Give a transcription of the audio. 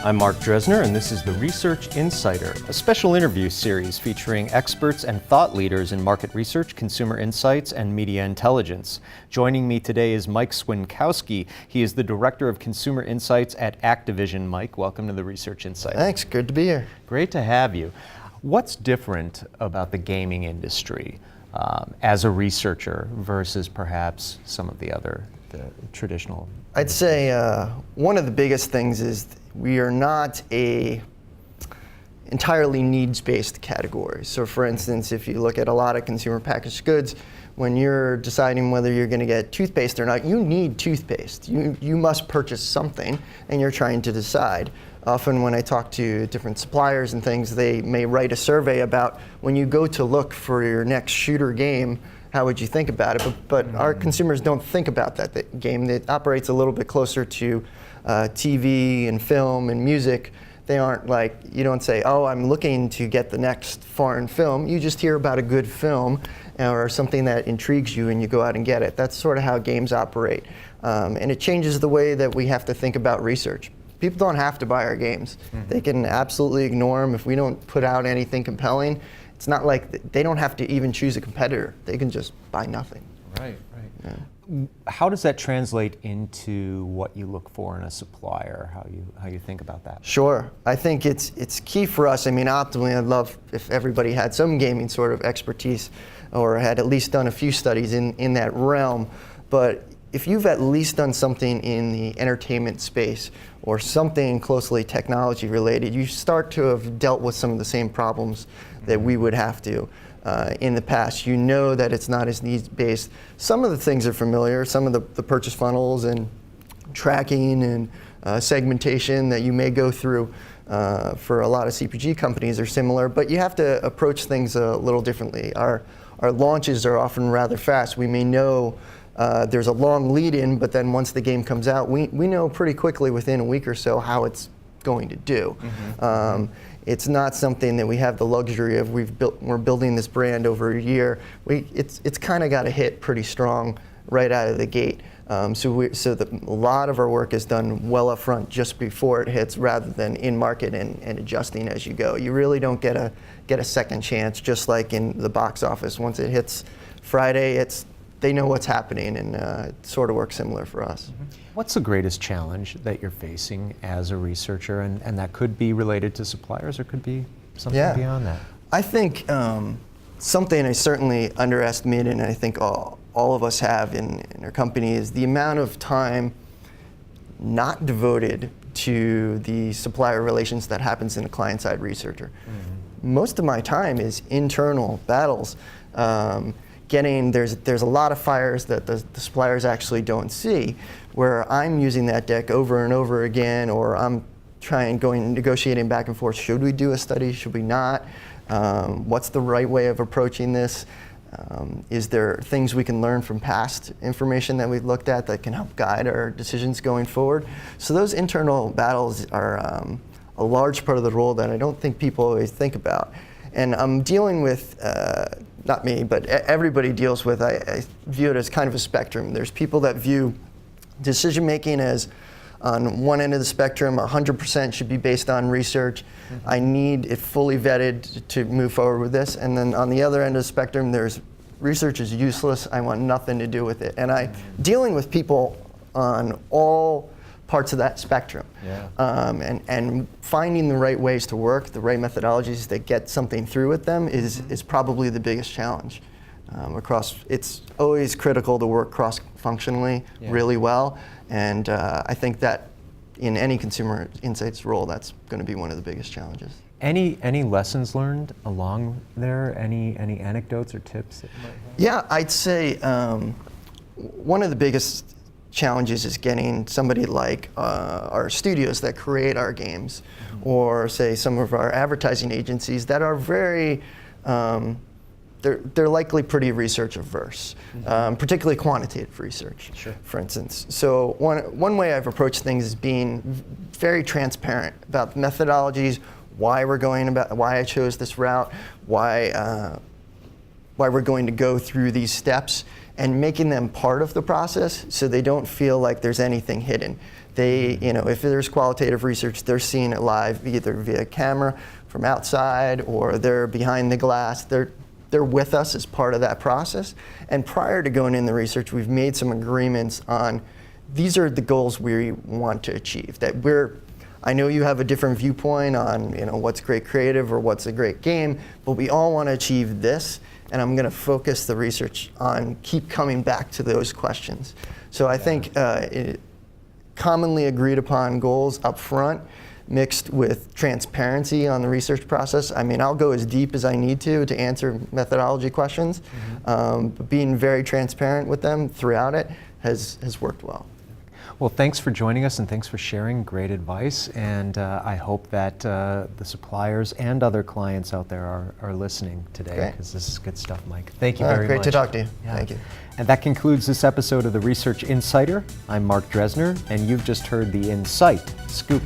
I'm Mark Dresner, and this is the Research Insider, a special interview series featuring experts and thought leaders in market research, consumer insights, and media intelligence. Joining me today is Mike Swinkowski. He is the Director of Consumer Insights at Activision. Mike, welcome to the Research Insider. Thanks, good to be here. Great to have you. What's different about the gaming industry as a researcher versus perhaps some of the traditional? I'd say one of the biggest things is we are not a entirely needs-based category. So for instance, if you look at a lot of consumer packaged goods, when you're deciding whether you're going to get toothpaste or not, you need toothpaste. You must purchase something, and you're trying to decide. Often when I talk to different suppliers and things, they may write a survey about when you go to look for your next shooter game, how would you think about it? But our consumers don't think about that game. It operates a little bit closer to TV and film and music. They aren't like, you don't say, oh, I'm looking to get the next foreign film. You just hear about a good film or something that intrigues you and you go out and get it. That's sort of how games operate. And it changes the way that we have to think about research. People don't have to buy our games. Mm-hmm. They can absolutely ignore them if we don't put out anything compelling. It's not like they don't have to even choose a competitor. They can just buy nothing. Right. Yeah. How does that translate into what you look for in a supplier? How you think about that? Sure. I think it's key for us. I mean, optimally, I'd love if everybody had some gaming sort of expertise or had at least done a few studies in that realm. But if you've at least done something in the entertainment space or something closely technology related, you start to have dealt with some of the same problems that we would have to in the past. You know that it's not as needs-based. Some of the things are familiar, some of the purchase funnels and tracking and segmentation that you may go through for a lot of CPG companies are similar, but you have to approach things a little differently. Our launches are often rather fast. We may know there's a long lead-in, but then once the game comes out, we know pretty quickly within a week or so how it's going to do. Mm-hmm. It's not something that we have the luxury of. We're building this brand over a year. It's kind of got to hit pretty strong right out of the gate. So a lot of our work is done well up front just before it hits, rather than in market and adjusting as you go. You really don't get a second chance, just like in the box office. Once it hits Friday, they know what's happening, and it sort of works similar for us. Mm-hmm. What's the greatest challenge that you're facing as a researcher, and that could be related to suppliers or could be something beyond that? I think something I certainly underestimated, and I think all of us have in our company, is the amount of time not devoted to the supplier relations that happens in a client-side researcher. Mm-hmm. Most of my time is internal battles. There's a lot of fires that the suppliers actually don't see, where I'm using that deck over and over again, or I'm negotiating back and forth. Should we do a study? Should we not? What's the right way of approaching this? Is there things we can learn from past information that we've looked at that can help guide our decisions going forward? So those internal battles are a large part of the role that I don't think people always think about. And I'm dealing with, not me, but everybody deals with, I view it as kind of a spectrum. There's people that view decision making as, on one end of the spectrum, 100% should be based on research. Mm-hmm. I need it fully vetted to move forward with this. And then on the other end of the spectrum, there's research is useless. I want nothing to do with it. And I'm dealing with people on all parts of that spectrum. Yeah. And finding the right ways to work, the right methodologies that get something through with them is probably the biggest challenge. It's always critical to work cross-functionally really well, and I think that in any consumer insights role, that's going to be one of the biggest challenges. Any lessons learned along there? Any anecdotes or tips that you might have? Yeah, I'd say one of the biggest challenges is getting somebody like our studios that create our games, or say some of our advertising agencies that are very they're likely pretty research averse, particularly quantitative research, for instance. So one way I've approached things is being very transparent about the methodologies, why I chose this route, why we're going to go through these steps, and making them part of the process so they don't feel like there's anything hidden. They, if there's qualitative research, they're seeing it live either via camera from outside or they're behind the glass. They're with us as part of that process. And prior to going in the research, we've made some agreements on these are the goals we want to achieve. I know you have a different viewpoint on what's great creative or what's a great game, but we all want to achieve this, and I'm going to focus the research on keep coming back to those questions. So I think commonly agreed upon goals up front, mixed with transparency on the research process. I mean, I'll go as deep as I need to answer methodology questions, but being very transparent with them throughout it has worked well. Well, thanks for joining us and thanks for sharing great advice. And I hope that the suppliers and other clients out there are listening today, because this is good stuff, Mike. Thank you very much. Great to talk to you. Yeah. Thank you. And that concludes this episode of the Research Insider. I'm Mark Dresner, and you've just heard the Insight Scoop.